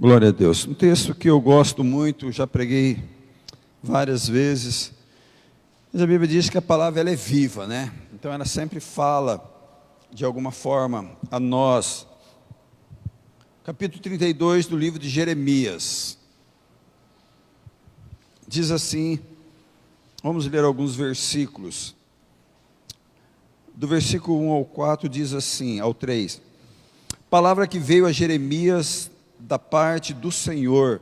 Glória a Deus. Um texto que eu gosto muito, já preguei várias vezes. Mas a Bíblia diz que a palavra ela é viva, né? Então ela sempre fala, de alguma forma, a nós. Capítulo 32 do livro de Jeremias. Diz assim, vamos ler alguns versículos. Do versículo 1 ao 4 diz assim, ao 3. Palavra que veio a Jeremias da parte do Senhor,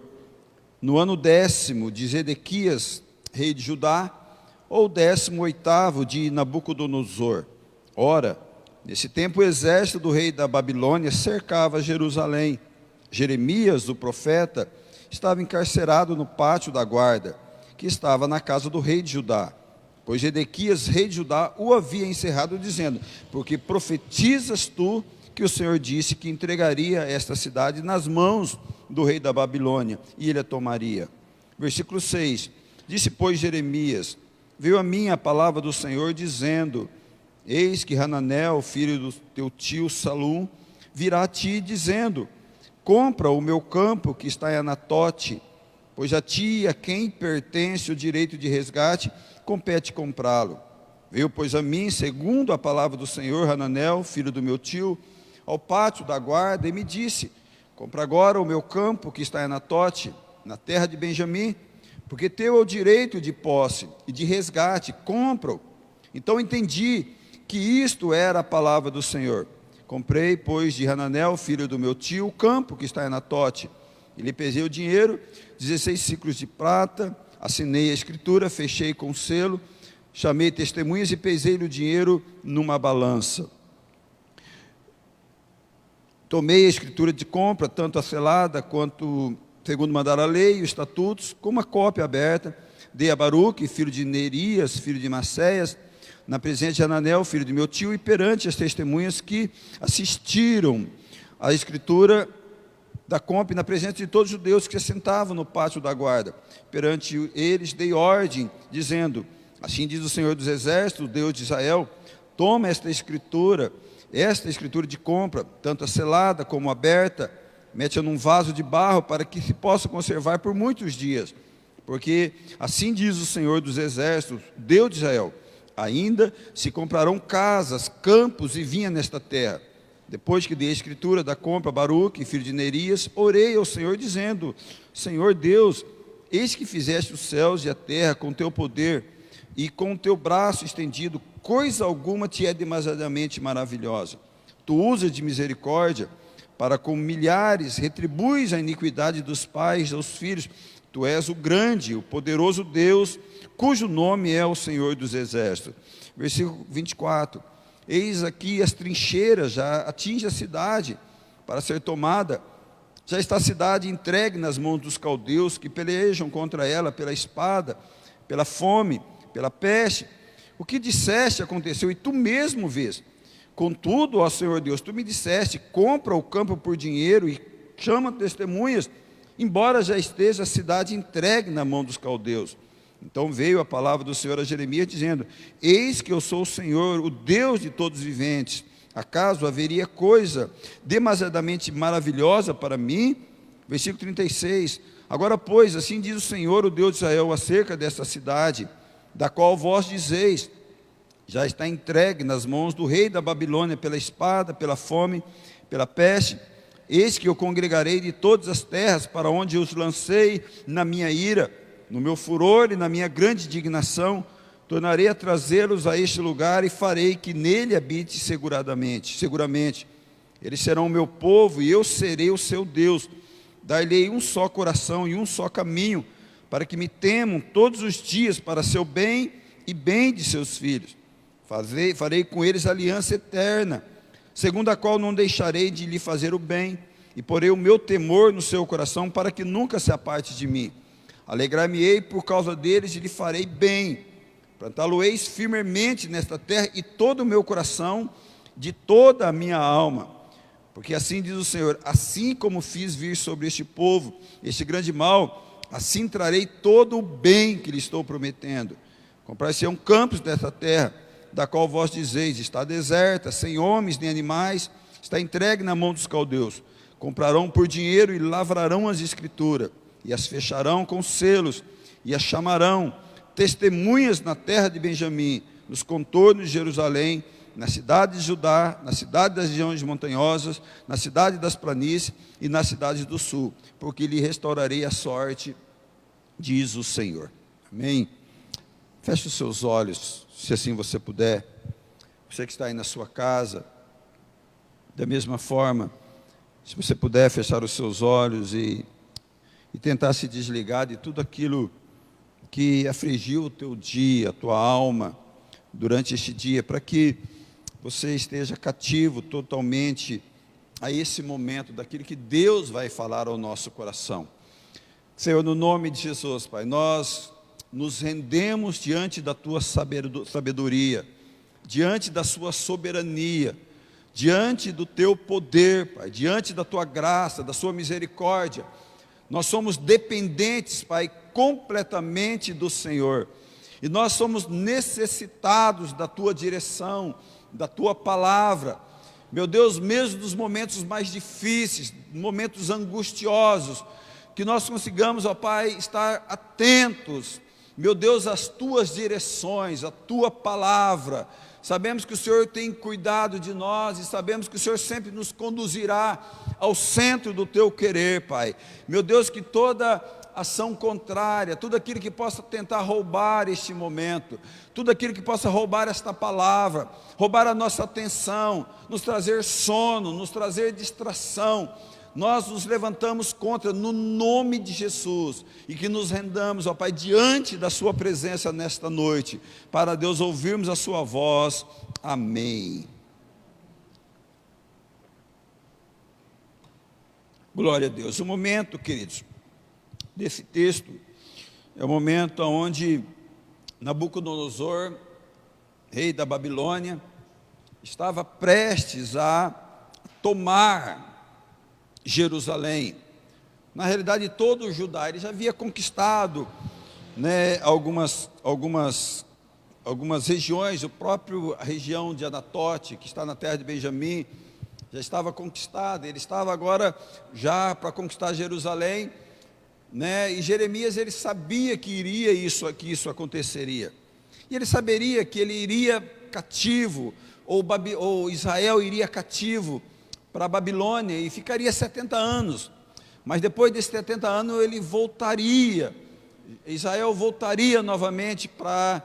no ano 10º de Zedequias, rei de Judá, ou 18º de Nabucodonosor. Ora, nesse tempo o exército do rei da Babilônia cercava Jerusalém. Jeremias, o profeta, estava encarcerado no pátio da guarda, que estava na casa do rei de Judá. Pois Zedequias, rei de Judá, o havia encerrado, dizendo: porque profetizas tu que o Senhor disse que entregaria esta cidade nas mãos do rei da Babilônia, e ele a tomaria. Versículo 6. Disse, pois, Jeremias: veio a mim a palavra do Senhor, dizendo: eis que Hananel, filho do teu tio Salum, virá a ti, dizendo: compra o meu campo que está em Anatote, pois a ti, a quem pertence o direito de resgate, compete comprá-lo. Veio, pois, a mim, segundo a palavra do Senhor, Hananel, filho do meu tio, ao pátio da guarda, e me disse: compra agora o meu campo que está em Anatote, na terra de Benjamim, porque teu é o direito de posse e de resgate, compra-o. Então entendi que isto era a palavra do Senhor. Comprei, pois, de Hananel, filho do meu tio, o campo que está em Anatote, e lhe pesei o dinheiro, 16 siclos de prata, assinei a escritura, fechei com selo, chamei testemunhas e pesei-lhe o dinheiro numa balança. Tomei a escritura de compra, tanto a selada quanto, segundo mandar a lei, os estatutos, com uma cópia aberta, dei a Baruque, filho de Nerias, filho de Maceias, na presença de Hananel, filho de meu tio, e perante as testemunhas que assistiram à escritura da compra, e na presença de todos os judeus que se sentavam no pátio da guarda. Perante eles dei ordem, dizendo: assim diz o Senhor dos Exércitos, o Deus de Israel, toma esta escritura de compra, tanto a selada como a aberta, mete-a num vaso de barro, para que se possa conservar por muitos dias. Porque assim diz o Senhor dos Exércitos, Deus de Israel: ainda se comprarão casas, campos e vinha nesta terra. Depois que dei a escritura da compra a Baruque, filho de Nerias, orei ao Senhor, dizendo: Senhor Deus, eis que fizeste os céus e a terra com teu poder, e com o teu braço estendido, coisa alguma te é demasiadamente maravilhosa. Tu usas de misericórdia, para com milhares retribuis a iniquidade dos pais aos filhos. Tu és o grande, o poderoso Deus, cujo nome é o Senhor dos Exércitos. Versículo 24. Eis aqui as trincheiras, já atinge a cidade para ser tomada. Já está a cidade entregue nas mãos dos caldeus, que pelejam contra ela pela espada, pela fome, pela peste. O que disseste aconteceu, e tu mesmo vês. Contudo, ó Senhor Deus, tu me disseste: compra o campo por dinheiro e chama testemunhas, embora já esteja a cidade entregue na mão dos caldeus. Então veio a palavra do Senhor a Jeremias, dizendo: eis que eu sou o Senhor, o Deus de todos os viventes. Acaso haveria coisa demasiadamente maravilhosa para mim? Versículo 36. Agora, pois, assim diz o Senhor, o Deus de Israel, acerca desta cidade, da qual vós dizeis: já está entregue nas mãos do rei da Babilônia pela espada, pela fome, pela peste. Eis que eu congregarei de todas as terras para onde os lancei na minha ira, no meu furor e na minha grande indignação, tornarei a trazê-los a este lugar e farei que nele habite seguramente. Eles serão o meu povo e eu serei o seu Deus. Dar-lhe um só coração e um só caminho, para que me temam todos os dias para seu bem e bem de seus filhos. Farei com eles aliança eterna, segundo a qual não deixarei de lhe fazer o bem, e porei o meu temor no seu coração, para que nunca se aparte de mim. Alegrar-me-ei por causa deles e lhe farei bem. Plantá-lo-eis firmemente nesta terra, e todo o meu coração, de toda a minha alma. Porque assim diz o Senhor: assim como fiz vir sobre este povo este grande mal, assim trarei todo o bem que lhe estou prometendo. Comprar-se-ão campos desta terra, da qual vós dizeis: está deserta, sem homens nem animais, está entregue na mão dos caldeus. comprarão por dinheiro e lavrarão as escrituras, e as fecharão com selos, e as chamarão testemunhas na terra de Benjamim, nos contornos de Jerusalém, na cidade de Judá, na cidade das regiões montanhosas, na cidade das planícies e nas cidades do sul, porque lhe restaurarei a sorte, diz o Senhor. Amém? Feche os seus olhos, se assim você puder. Você que está aí na sua casa, da mesma forma, se você puder fechar os seus olhos e tentar se desligar de tudo aquilo que afligiu o teu dia, a tua alma, durante este dia, para que você esteja cativo totalmente a esse momento, daquilo que Deus vai falar ao nosso coração. Senhor, no nome de Jesus, Pai, nós nos rendemos diante da tua sabedoria, diante da sua soberania, diante do teu poder, Pai, diante da tua graça, da sua misericórdia. Nós somos dependentes, Pai, completamente do Senhor, e nós somos necessitados da tua direção, da tua palavra. Meu Deus, mesmo nos momentos mais difíceis, momentos angustiosos, que nós consigamos, ó Pai, estar atentos, meu Deus, às tuas direções, à tua palavra. Sabemos que o Senhor tem cuidado de nós e sabemos que o Senhor sempre nos conduzirá ao centro do teu querer, Pai. Meu Deus, que toda ação contrária, tudo aquilo que possa tentar roubar este momento, tudo aquilo que possa roubar esta palavra, roubar a nossa atenção, nos trazer sono, nos trazer distração, nós nos levantamos contra, no nome de Jesus, e que nos rendamos, ó Pai, diante da sua presença nesta noite, para Deus ouvirmos a sua voz. Amém. Glória a Deus. O momento, queridos, desse texto é o momento onde Nabucodonosor, rei da Babilônia, estava prestes a tomar Jerusalém. Na realidade, todo o Judá, ele já havia conquistado, né, algumas regiões. A própria região de Anatote, que está na terra de Benjamim, já estava conquistada. Ele estava agora já para conquistar Jerusalém, né? E Jeremias, ele sabia que isso aconteceria, e ele saberia que ele iria cativo, ou Israel iria cativo para a Babilônia, e ficaria 70 anos, mas depois desses 70 anos ele voltaria, Israel voltaria novamente para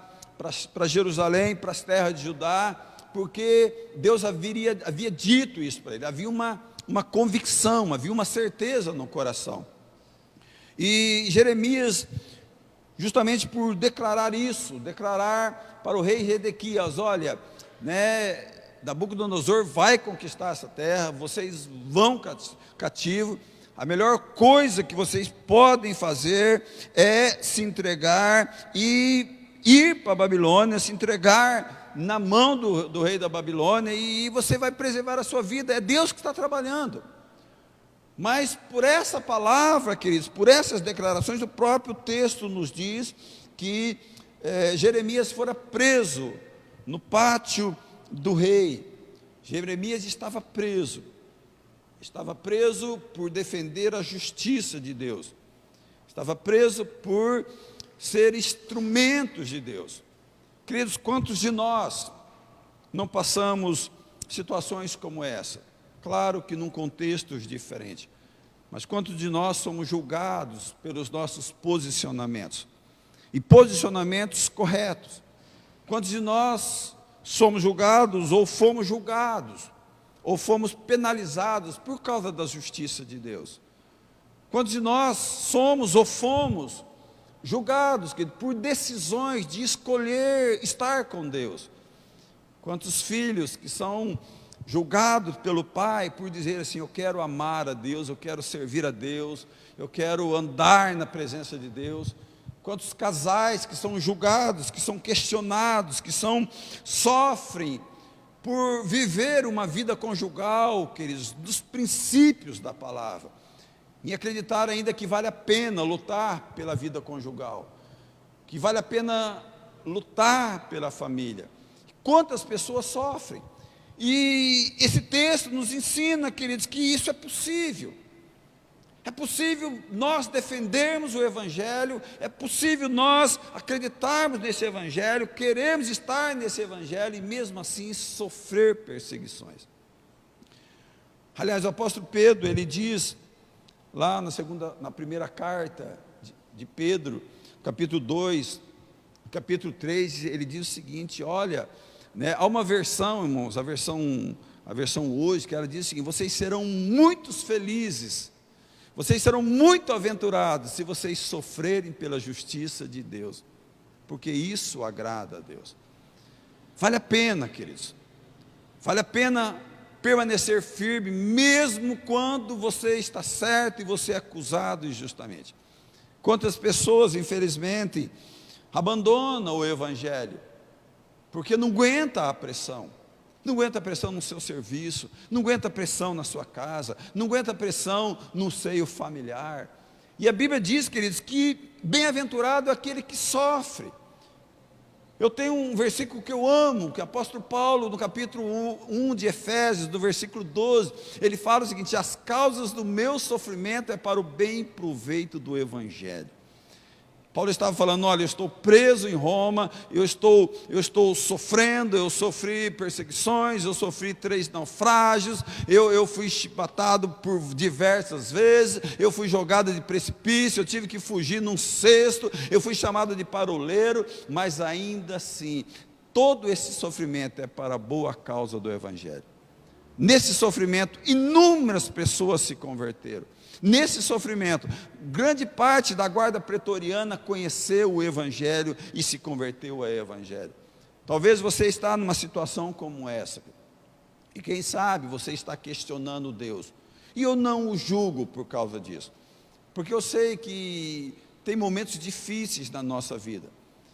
Jerusalém, para as terras de Judá, porque Deus havia dito isso para ele, havia uma convicção, havia uma certeza no coração. E Jeremias, justamente por declarar isso, declarar para o rei Zedequias: olha, né, Nabucodonosor vai conquistar essa terra, vocês vão cativo, a melhor coisa que vocês podem fazer é se entregar e ir para a Babilônia, se entregar na mão do rei da Babilônia, e você vai preservar a sua vida. É Deus que está trabalhando. Mas por essa palavra, queridos, por essas declarações, o próprio texto nos diz que Jeremias fora preso no pátio do rei. Jeremias estava preso por defender a justiça de Deus, estava preso por ser instrumentos de Deus. Queridos, quantos de nós não passamos situações como essa? Claro que num contexto diferente, mas quantos de nós somos julgados pelos nossos posicionamentos, e posicionamentos corretos? Quantos de nós somos julgados, ou fomos penalizados por causa da justiça de Deus? Quantos de nós somos ou fomos julgados por decisões de escolher estar com Deus? Quantos filhos que são julgados pelo pai por dizer assim: eu quero amar a Deus, eu quero servir a Deus, eu quero andar na presença de Deus? Quantos casais que são julgados, que são questionados, que sofrem por viver uma vida conjugal, queridos, dos princípios da palavra, em acreditar ainda que vale a pena lutar pela vida conjugal, que vale a pena lutar pela família. Quantas pessoas sofrem? E esse texto nos ensina, queridos, que isso é possível. É possível nós defendermos o Evangelho, é possível nós acreditarmos nesse Evangelho, queremos estar nesse Evangelho e mesmo assim sofrer perseguições. Aliás, o apóstolo Pedro, ele diz lá na primeira carta de Pedro, capítulo 2, capítulo 3, ele diz o seguinte, olha, né, há uma versão, irmãos, a versão hoje, que ela diz o seguinte: vocês serão muito felizes, vocês serão muito aventurados se vocês sofrerem pela justiça de Deus, porque isso agrada a Deus. Vale a pena, queridos, vale a pena permanecer firme, mesmo quando você está certo e você é acusado injustamente. Quantas pessoas, infelizmente, abandonam o Evangelho, porque não aguenta a pressão. Não aguenta a pressão no seu serviço, não aguenta a pressão na sua casa, não aguenta a pressão no seio familiar. E a Bíblia diz, queridos, que bem-aventurado é aquele que sofre. Eu tenho um versículo que eu amo, que o apóstolo Paulo, no capítulo 1 de Efésios, do versículo 12, ele fala o seguinte: as causas do meu sofrimento é para o bem e proveito do Evangelho. Paulo estava falando, olha, eu estou preso em Roma, eu estou sofrendo, eu sofri perseguições, eu sofri 3 naufrágios, eu fui chibatado por diversas vezes, eu fui jogado de precipício, eu tive que fugir num cesto, eu fui chamado de paroleiro, mas ainda assim, todo esse sofrimento é para a boa causa do Evangelho. Nesse sofrimento, inúmeras pessoas se converteram. Nesse sofrimento, grande parte da guarda pretoriana conheceu o Evangelho e se converteu ao Evangelho. Talvez você está numa situação como essa, e quem sabe você está questionando Deus, e eu não o julgo por causa disso, porque eu sei que tem momentos difíceis na nossa vida,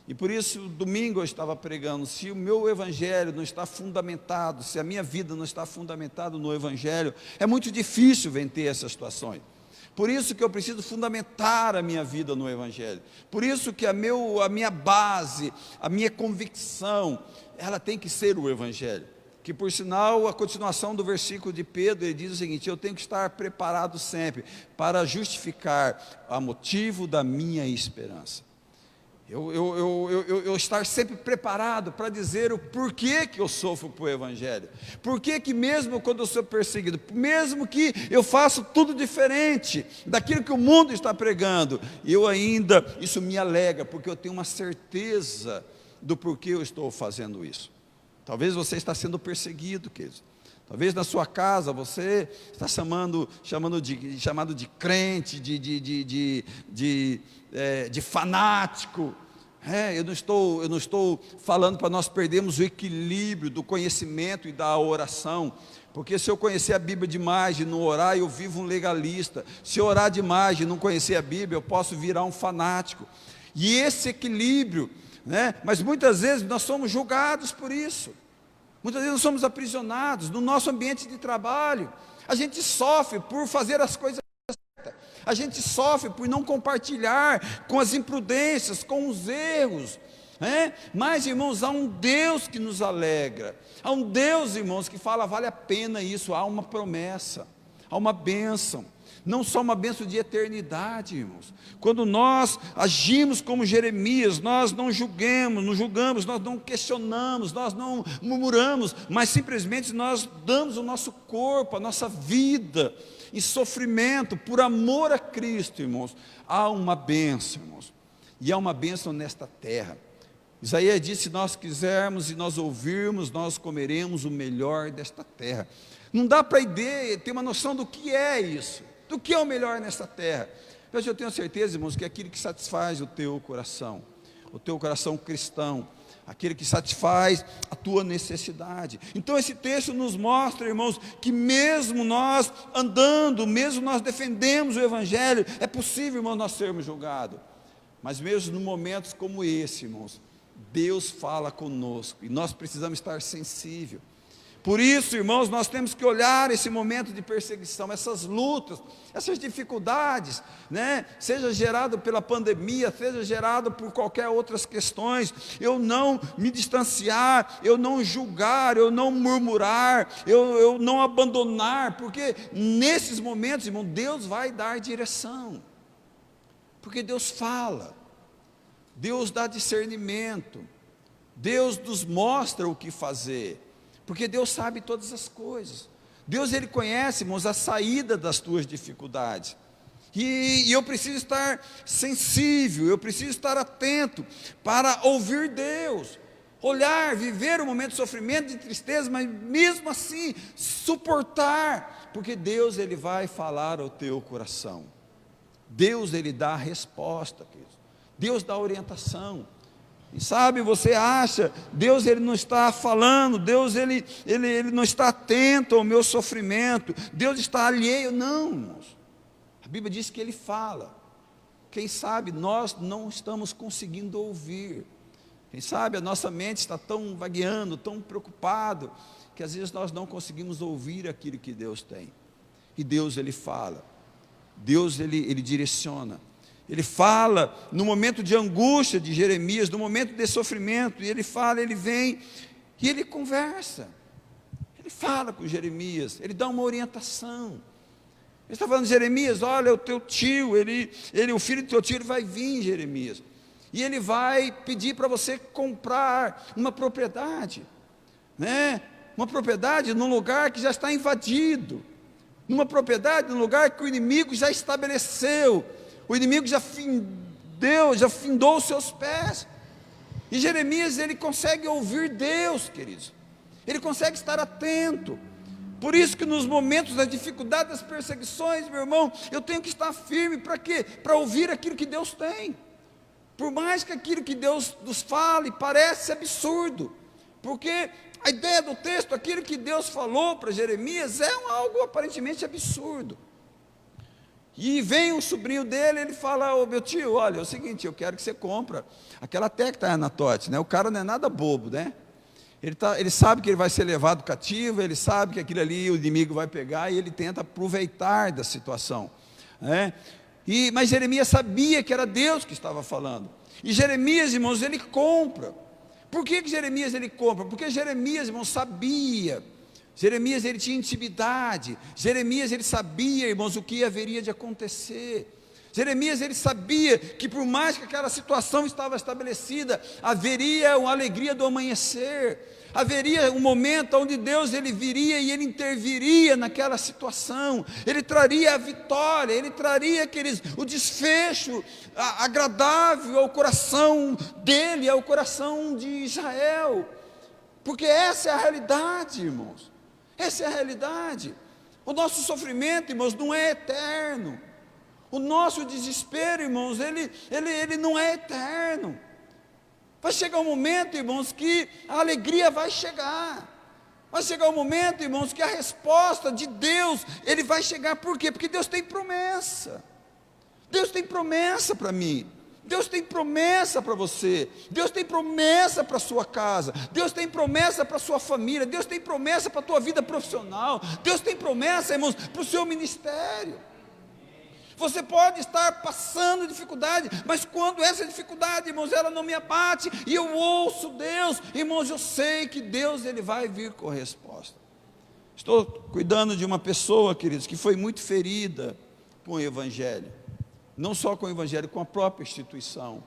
e por isso domingo eu estava pregando, se o meu Evangelho não está fundamentado, se a minha vida não está fundamentada no Evangelho, é muito difícil vencer essas situações. Por isso que eu preciso fundamentar a minha vida no Evangelho. Por isso que a minha base, a minha convicção, ela tem que ser o Evangelho. Que por sinal, a continuação do versículo de Pedro, ele diz o seguinte: eu tenho que estar preparado sempre para justificar a motivo da minha esperança. Eu estar sempre preparado para dizer o porquê que eu sofro por Evangelho, porquê que mesmo quando eu sou perseguido, mesmo que eu faça tudo diferente daquilo que o mundo está pregando, isso me alegra, porque eu tenho uma certeza do porquê eu estou fazendo isso. Talvez você está sendo perseguido, queridos. Talvez na sua casa você está chamado de crente, de fanático. Eu não estou falando para nós perdermos o equilíbrio do conhecimento e da oração, porque se eu conhecer a Bíblia demais e não orar, eu vivo um legalista. Se eu orar demais e não conhecer a Bíblia, eu posso virar um fanático. E esse equilíbrio, mas muitas vezes nós somos julgados por isso. Muitas vezes nós somos aprisionados no nosso ambiente de trabalho. A gente sofre por fazer as coisas certas. A gente sofre por não compartilhar com as imprudências, com os erros. Mas, irmãos, há um Deus que nos alegra. Há um Deus, irmãos, que fala, vale a pena isso. Há uma promessa, há uma bênção. Não só uma bênção de eternidade, irmãos. Quando nós agimos como Jeremias, nós não julgamos, nós não questionamos, nós não murmuramos, mas simplesmente nós damos o nosso corpo, a nossa vida em sofrimento, por amor a Cristo, irmãos. Há uma bênção, irmãos, e há uma bênção nesta terra. Isaías disse: se nós quisermos e nós ouvirmos, nós comeremos o melhor desta terra. Não dá para ter uma noção do que é isso, do que é o melhor nesta terra. Mas eu tenho certeza, irmãos, que é aquilo que satisfaz o teu coração cristão, aquele que satisfaz a tua necessidade. Então esse texto nos mostra, irmãos, que mesmo nós andando, mesmo nós defendemos o Evangelho, é possível, irmãos, nós sermos julgados. Mas mesmo em momentos como esse, irmãos, Deus fala conosco, e nós precisamos estar sensíveis. Por isso, irmãos, nós temos que olhar esse momento de perseguição, essas lutas, essas dificuldades, né? Seja gerado pela pandemia, seja gerado por qualquer outras questões, eu não me distanciar, eu não julgar, eu não murmurar, eu não abandonar, porque nesses momentos, irmão, Deus vai dar direção, porque Deus fala, Deus dá discernimento, Deus nos mostra o que fazer, porque Deus sabe todas as coisas. Deus, Ele conhece, irmãos, a saída das tuas dificuldades. E eu preciso estar sensível, eu preciso estar atento para ouvir Deus, olhar, viver um momento de sofrimento, de tristeza, mas mesmo assim suportar, porque Deus, Ele vai falar ao teu coração. Deus, Ele dá a resposta, queridos. Deus dá orientação. E sabe, você acha, Deus, Ele não está falando, Deus, ele não está atento ao meu sofrimento, Deus está alheio. Não, irmãos, a Bíblia diz que Ele fala. Quem sabe nós não estamos conseguindo ouvir, quem sabe a nossa mente está tão vagueando, tão preocupado, que às vezes nós não conseguimos ouvir aquilo que Deus tem. E Deus, Ele fala, Deus, Ele direciona. Ele fala no momento de angústia de Jeremias, no momento de sofrimento, e ele fala, ele vem, e ele conversa, ele fala com Jeremias, ele dá uma orientação. Ele está falando, Jeremias, olha, o teu tio, o filho do teu tio, ele vai vir, Jeremias, e ele vai pedir para você comprar uma propriedade, né? Uma propriedade num lugar que já está invadido, numa propriedade, num lugar que o inimigo já estabeleceu. O inimigo já findou os seus pés. E Jeremias, ele consegue ouvir Deus, queridos. Ele consegue estar atento. Por isso que nos momentos da dificuldade, das perseguições, meu irmão, eu tenho que estar firme. Para quê? Para ouvir aquilo que Deus tem. Por mais que aquilo que Deus nos fale parece absurdo. Porque a ideia do texto, aquilo que Deus falou para Jeremias, é algo aparentemente absurdo. E vem um sobrinho dele, ele fala, ô meu tio, olha, é o seguinte, eu quero que você compre aquela terra que está em Anatote, né? O cara não é nada bobo, né? Ele sabe que ele vai ser levado cativo, ele sabe que aquilo ali o inimigo vai pegar, e ele tenta aproveitar da situação, né? Mas Jeremias sabia que era Deus que estava falando, e Jeremias, irmãos, ele compra. Por que Jeremias ele compra? Porque Jeremias, irmãos, sabia. Jeremias, ele tinha intimidade. Jeremias, ele sabia, irmãos, o que haveria de acontecer. Jeremias, ele sabia que por mais que aquela situação estava estabelecida, haveria uma alegria do amanhecer, haveria um momento onde Deus, ele viria e ele interviria naquela situação, ele traria a vitória, ele traria o desfecho agradável ao coração dele, ao coração de Israel, porque essa é a realidade, irmãos. Essa é a realidade. O nosso sofrimento, irmãos, não é eterno. O nosso desespero, irmãos, ele não é eterno. Vai chegar um momento, irmãos, que a alegria vai chegar. Vai chegar um momento, irmãos, que a resposta de Deus, Ele vai chegar. Por quê? Porque Deus tem promessa. Deus tem promessa para mim. Deus tem promessa para você, Deus tem promessa para a sua casa, Deus tem promessa para a sua família, Deus tem promessa para a tua vida profissional, Deus tem promessa, irmãos, para o seu ministério. Você pode estar passando dificuldade, mas quando essa dificuldade, irmãos, ela não me abate, e eu ouço Deus, irmãos, eu sei que Deus, Ele vai vir com a resposta. Estou cuidando de uma pessoa, queridos, que foi muito ferida com o Evangelho. Não só com o Evangelho, com a própria instituição.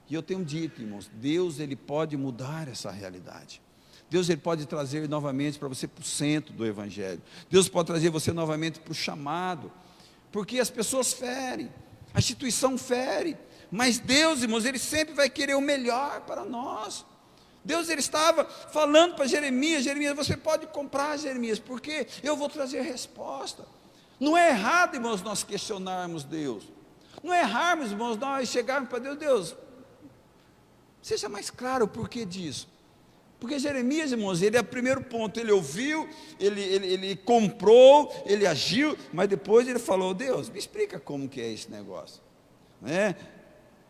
E eu tenho dito, irmãos, Deus, Ele pode mudar essa realidade. Deus, Ele pode trazer novamente para você para o centro do Evangelho. Deus pode trazer você novamente para o chamado. Porque as pessoas ferem, a instituição fere. Mas Deus, irmãos, Ele sempre vai querer o melhor para nós. Deus, Ele estava falando para Jeremias, você pode comprar, Jeremias, porque eu vou trazer resposta. Não é errado, irmãos, nós questionarmos Deus. Não é errado, irmãos, nós chegarmos para Deus, Deus, seja mais claro o porquê disso. Porque Jeremias, irmãos, ele é o primeiro ponto, ele ouviu, ele comprou, ele agiu, mas depois ele falou, Deus, me explica como que é esse negócio, né?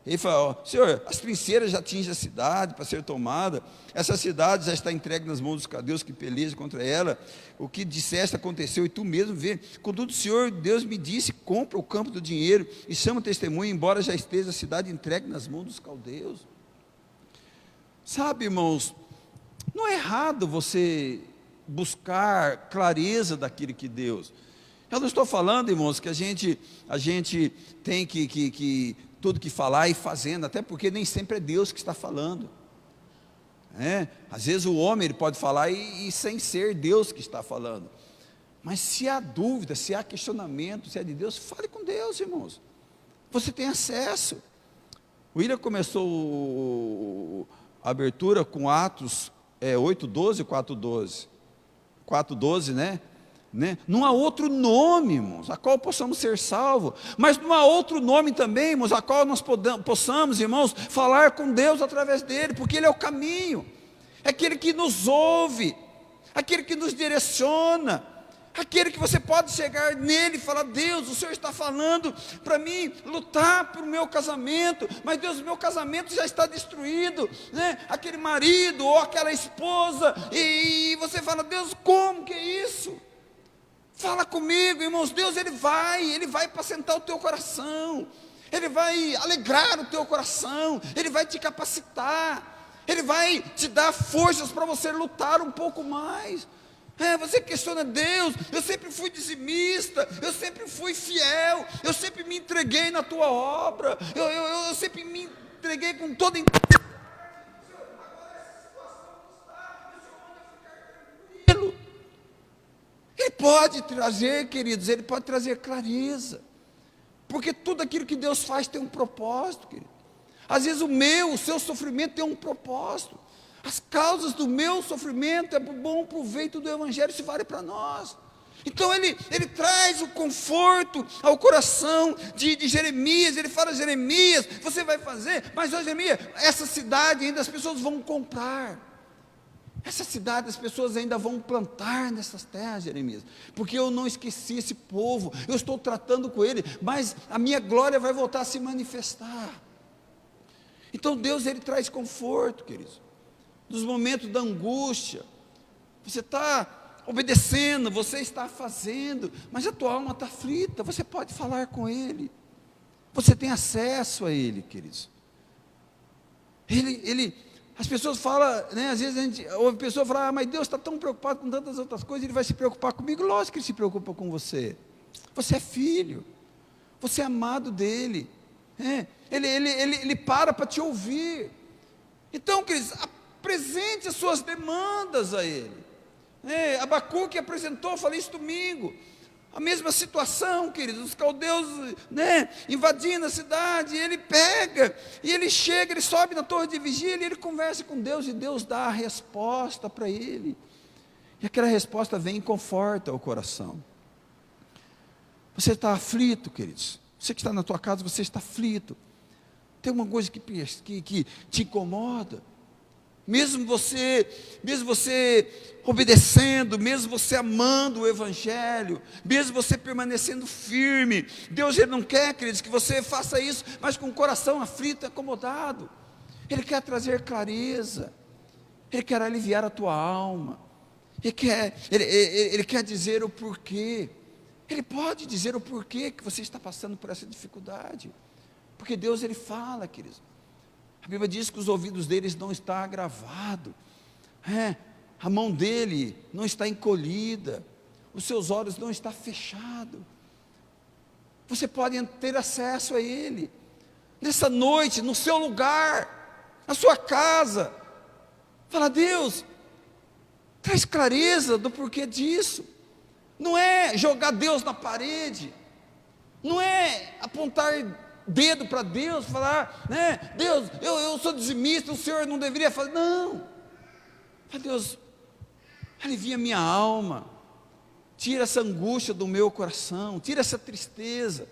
Ele fala: ó, Senhor, as trinceiras já atingem a cidade para ser tomada, essa cidade já está entregue nas mãos dos caldeus que pelejam contra ela, o que disseste aconteceu e tu mesmo vê. Contudo, Senhor Deus me disse: compra o campo do dinheiro e chama testemunha, embora já esteja a cidade entregue nas mãos dos caldeus. Sabe, irmãos, não é errado você buscar clareza daquilo que Deus. Eu não estou falando, irmãos, que a gente tem que tudo que falar e fazendo, até porque nem sempre é Deus que está falando. Às vezes o homem ele pode falar e sem ser Deus que está falando. Mas se há dúvida, se há questionamento, se é de Deus, fale com Deus, irmãos. Você tem acesso. O William começou a abertura com Atos 8:12 e 4:12. 4:12, né? Não há outro nome, irmãos, a qual possamos ser salvos, mas não há outro nome também, irmãos, a qual nós possamos, irmãos, falar com Deus através dele, porque ele é o caminho, é aquele que nos ouve, aquele que nos direciona, aquele que você pode chegar nele e falar: Deus, o Senhor está falando para mim lutar pelo meu casamento, mas Deus, o meu casamento já está destruído, né? Aquele marido ou aquela esposa, e você fala: Deus, como que é isso? Fala comigo, irmãos. Deus ele vai apacentar o teu coração, ele vai alegrar o teu coração, ele vai te capacitar, ele vai te dar forças para você lutar um pouco mais. Você questiona: Deus, eu sempre fui dizimista, eu sempre fui fiel, eu sempre me entreguei na tua obra, eu sempre me entreguei com toda intensidade. Ele pode trazer, queridos, ele pode trazer clareza, porque tudo aquilo que Deus faz tem um propósito, querido. Às vezes o seu sofrimento tem um propósito. As causas do meu sofrimento é para o bom proveito do Evangelho, isso vale para nós. Então ele traz o conforto ao coração de Jeremias. Ele fala: Jeremias, você vai fazer, mas ó, Jeremias, essa cidade ainda as pessoas vão comprar, essa cidade as pessoas ainda vão plantar nessas terras, Jeremias, porque eu não esqueci esse povo, eu estou tratando com ele, mas a minha glória vai voltar a se manifestar. Então Deus ele traz conforto, queridos. Nos momentos da angústia, você está obedecendo, você está fazendo, mas a tua alma está aflita, você pode falar com Ele, você tem acesso a Ele, queridos. As pessoas falam, né, às vezes a gente ouve a pessoa falar: mas Deus está tão preocupado com tantas outras coisas, Ele vai se preocupar comigo. Lógico que Ele se preocupa com você, você é filho, você é amado dEle, Ele para te ouvir. Então, queridos, apresente as suas demandas a Ele. Abacuque apresentou, eu falei isso domingo, a mesma situação, queridos, os caldeus, invadindo a cidade, ele pega, e ele chega, ele sobe na torre de vigília, e ele conversa com Deus, e Deus dá a resposta para ele, e aquela resposta vem e conforta o coração. Você está aflito, queridos, você que está na tua casa, você está aflito, tem uma coisa que te incomoda, mesmo você obedecendo, mesmo você amando o Evangelho, mesmo você permanecendo firme, Deus ele não quer, queridos, que você faça isso, mas com o coração aflito e acomodado. Ele quer trazer clareza, Ele quer aliviar a tua alma, Ele quer dizer o porquê. Ele pode dizer o porquê que você está passando por essa dificuldade, porque Deus ele fala, queridos. A Bíblia diz que os ouvidos deles não estão agravados, a mão dele não está encolhida, os seus olhos não estão fechados. Você pode ter acesso a Ele, nessa noite, no seu lugar, na sua casa. Fala: Deus, traz clareza do porquê disso. Não é jogar Deus na parede, não é apontar dedo para Deus, falar, Deus, eu sou dizimista, o Senhor não deveria fazer. Não, Deus, alivia minha alma, tira essa angústia do meu coração, tira essa tristeza,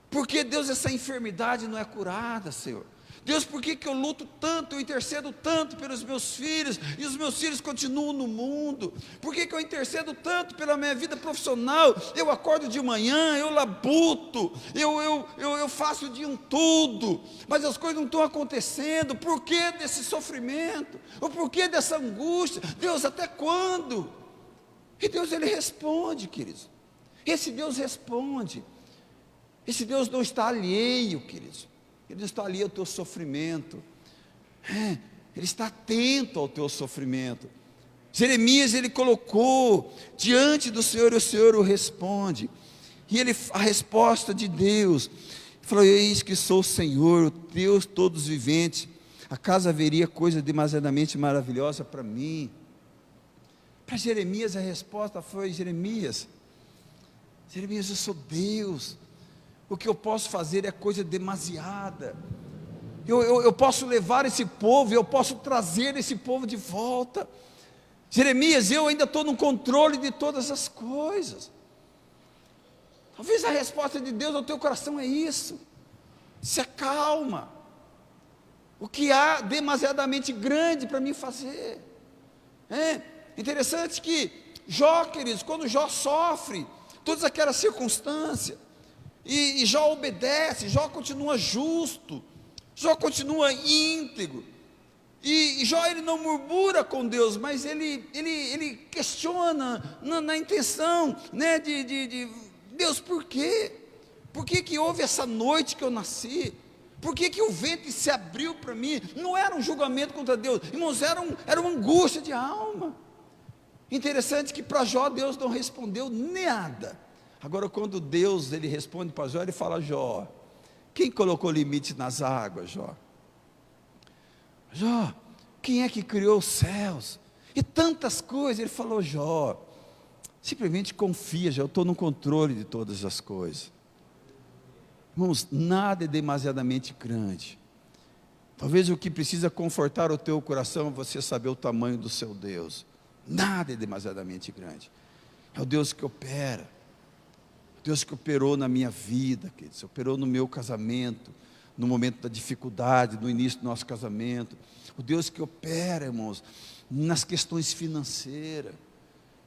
porque Deus, essa enfermidade não é curada, Senhor, Deus, por que eu luto tanto, eu intercedo tanto pelos meus filhos, e os meus filhos continuam no mundo? Por que eu intercedo tanto pela minha vida profissional? Eu acordo de manhã, eu labuto, eu faço o dia um tudo, mas as coisas não estão acontecendo. Por que desse sofrimento? O porquê dessa angústia? Deus, até quando? E Deus, Ele responde, queridos. Esse Deus responde. Esse Deus não está alheio, queridos. Ele não está alheio ao teu sofrimento. Ele está atento ao teu sofrimento. Jeremias, ele colocou diante do Senhor, e o Senhor o responde. E a resposta de Deus, falou: eis que sou o Senhor, o Deus todos viventes. Acaso haveria coisa demasiadamente maravilhosa para mim? Para Jeremias a resposta foi: Jeremias, eu sou Deus. O que eu posso fazer é coisa demasiada. Eu posso levar esse povo, eu posso trazer esse povo de volta. Jeremias, eu ainda estou no controle de todas as coisas. Talvez a resposta de Deus ao teu coração é isso: se acalma. O que há demasiadamente grande para mim fazer? Interessante que Jó, queridos, quando Jó sofre todas aquelas circunstâncias, e Jó obedece, Jó continua justo, Jó continua íntegro, e Jó, ele não murmura com Deus, mas ele questiona na intenção, né, de Deus, por quê? Por que houve essa noite que eu nasci? Por que o ventre se abriu para mim? Não era um julgamento contra Deus, irmãos, era uma angústia de alma. Interessante que para Jó Deus não respondeu nada. Agora, quando Deus ele responde para Jó, ele fala: Jó, quem colocou limite nas águas, Jó? Jó, quem é que criou os céus? E tantas coisas. Ele falou: Jó, simplesmente confia, Jó, eu estou no controle de todas as coisas. Irmãos, nada é demasiadamente grande. Talvez o que precisa confortar o teu coração é você saber o tamanho do seu Deus. Nada é demasiadamente grande. É o Deus que opera. Deus que operou na minha vida, queridos, operou no meu casamento, no momento da dificuldade, no início do nosso casamento. O Deus que opera, irmãos, nas questões financeiras.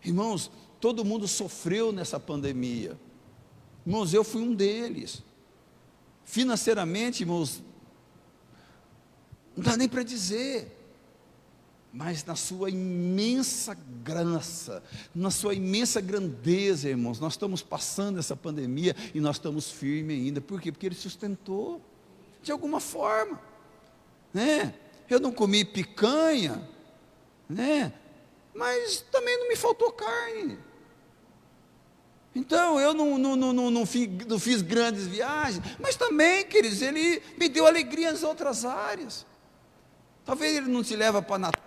Irmãos, todo mundo sofreu nessa pandemia. Irmãos, eu fui um deles. Financeiramente, irmãos, não dá nem para dizer. Mas na sua imensa graça, na sua imensa grandeza, irmãos, nós estamos passando essa pandemia e nós estamos firmes ainda. Por quê? Porque Ele sustentou, de alguma forma, né? Eu não comi picanha, né? Mas também não me faltou carne. Então eu não fiz grandes viagens, mas também, queridos, Ele me deu alegria nas outras áreas. Talvez Ele não te leva para Natal.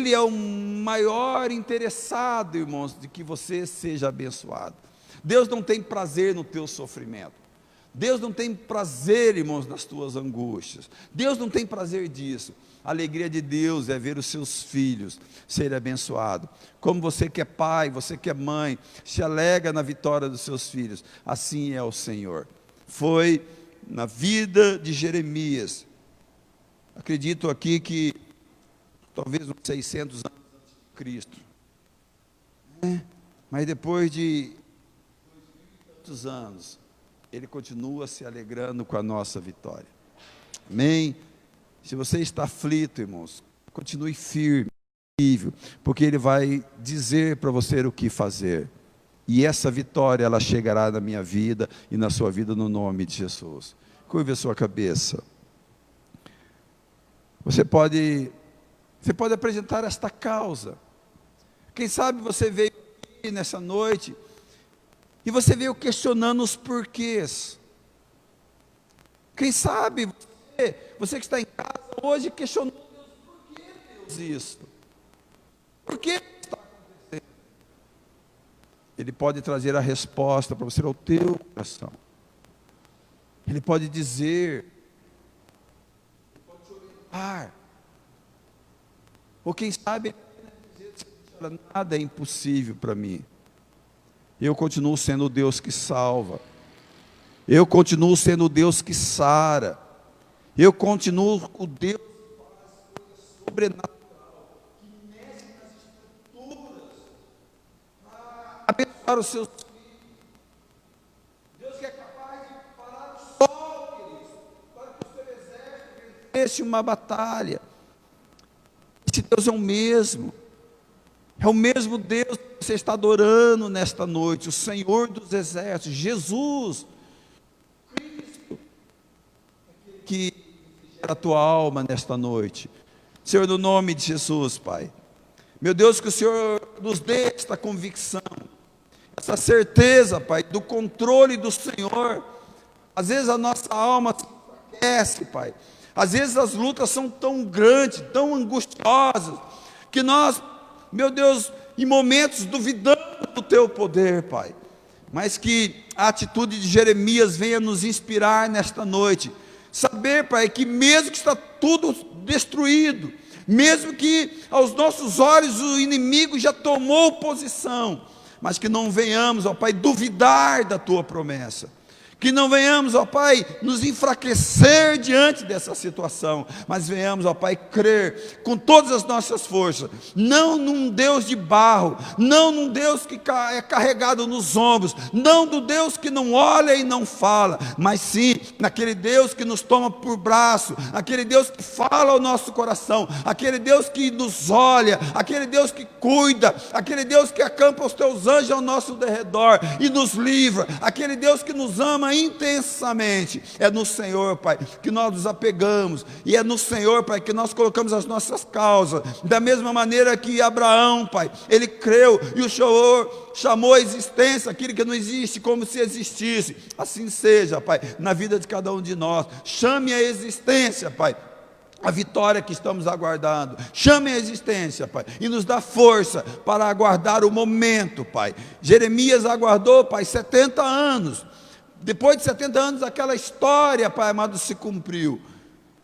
Ele é o maior interessado, irmãos, de que você seja abençoado. Deus não tem prazer no teu sofrimento. Deus não tem prazer, irmãos, nas tuas angústias. Deus não tem prazer disso. A alegria de Deus é ver os seus filhos serem abençoados. Como você que é pai, você que é mãe, se alegra na vitória dos seus filhos. Assim é o Senhor. Foi na vida de Jeremias. Acredito aqui que talvez uns 600 anos antes de Cristo. Mas depois de tantos anos, Ele continua se alegrando com a nossa vitória. Amém? Se você está aflito, irmãos, continue firme, porque Ele vai dizer para você o que fazer. E essa vitória, ela chegará na minha vida e na sua vida, no nome de Jesus. Curve a sua cabeça. Você pode apresentar esta causa. Quem sabe você veio aqui nessa noite e você veio questionando os porquês. Quem sabe você que está em casa hoje questionou Deus, por que Deus isso? Por que está acontecendo? Ele pode trazer a resposta para você ao teu coração. Ele pode dizer, ele pode te orientar. Ou quem sabe, nada é impossível para mim. Eu continuo sendo o Deus que salva. Eu continuo sendo o Deus que sara. Eu continuo o Deus que faz sobrenatural, que mexe nas estruturas para abençoar os seus filhos. Deus que é capaz de parar o sol, queridos, para que o seu exército vencesse uma batalha. Esse Deus é o mesmo Deus que você está adorando nesta noite, o Senhor dos exércitos, Jesus, Cristo, que gera a tua alma nesta noite. Senhor, no nome de Jesus, Pai, meu Deus, que o Senhor nos dê esta convicção, essa certeza, Pai, do controle do Senhor. Às vezes a nossa alma se enfraquece, Pai, às vezes as lutas são tão grandes, tão angustiosas, que nós, meu Deus, em momentos duvidamos do Teu poder, Pai, mas que a atitude de Jeremias venha nos inspirar nesta noite, saber, Pai, que mesmo que está tudo destruído, mesmo que aos nossos olhos o inimigo já tomou posição, mas que não venhamos, ó Pai, duvidar da Tua promessa, que não venhamos, ó Pai, nos enfraquecer diante dessa situação, mas venhamos, ó Pai, crer com todas as nossas forças, não num Deus de barro, não num Deus que é carregado nos ombros, não do Deus que não olha e não fala, mas sim naquele Deus que nos toma por braço, aquele Deus que fala ao nosso coração, aquele Deus que nos olha, aquele Deus que cuida, aquele Deus que acampa os Teus anjos ao nosso derredor e nos livra, aquele Deus que nos ama intensamente. É no Senhor, Pai, que nós nos apegamos, e é no Senhor, Pai, que nós colocamos as nossas causas, da mesma maneira que Abraão, Pai, ele creu, e o Senhor chamou a existência aquilo que não existe, como se existisse. Assim seja, Pai, na vida de cada um de nós. Chame a existência, Pai, a vitória que estamos aguardando. Chame a existência, Pai, e nos dá força para aguardar o momento, Pai. Jeremias aguardou, Pai, 70 anos. Depois de 70 anos, aquela história, Pai amado, se cumpriu.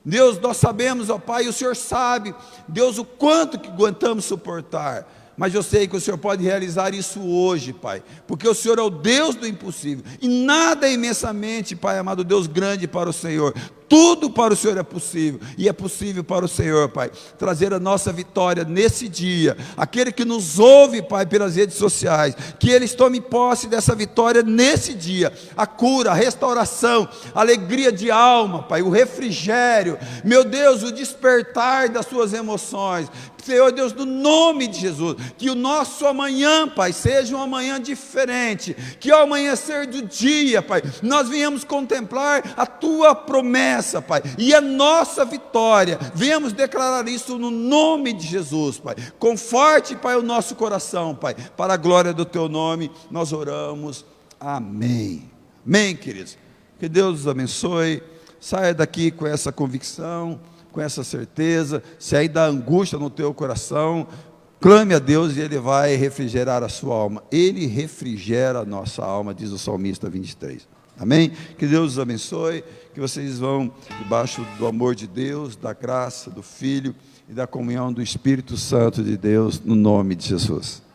Deus, nós sabemos, ó Pai, e o Senhor sabe, Deus, o quanto que aguentamos suportar. Mas eu sei que o Senhor pode realizar isso hoje, Pai, porque o Senhor é o Deus do impossível, e nada é imensamente, Pai amado, Deus grande para o Senhor. Tudo para o Senhor é possível, e é possível para o Senhor, Pai, trazer a nossa vitória nesse dia. Aquele que nos ouve, Pai, pelas redes sociais, que eles tomem posse dessa vitória nesse dia, a cura, a restauração, a alegria de alma, Pai, o refrigério, meu Deus, o despertar das suas emoções. Senhor Deus, no nome de Jesus, que o nosso amanhã, Pai, seja um amanhã diferente, que ao amanhecer do dia, Pai, nós venhamos contemplar a Tua promessa, Pai, e a nossa vitória. Venhamos declarar isso no nome de Jesus, Pai. Conforte, Pai, o nosso coração, Pai, para a glória do Teu nome, nós oramos. Amém. Amém, queridos. Que Deus os abençoe. saia daqui com essa convicção, com essa certeza. Se ainda há angústia no teu coração, clame a Deus e Ele vai refrigerar a sua alma. Ele refrigera a nossa alma, diz o salmista 23. Amém? Que Deus os abençoe, que vocês vão debaixo do amor de Deus, da graça do Filho e da comunhão do Espírito Santo de Deus, no nome de Jesus.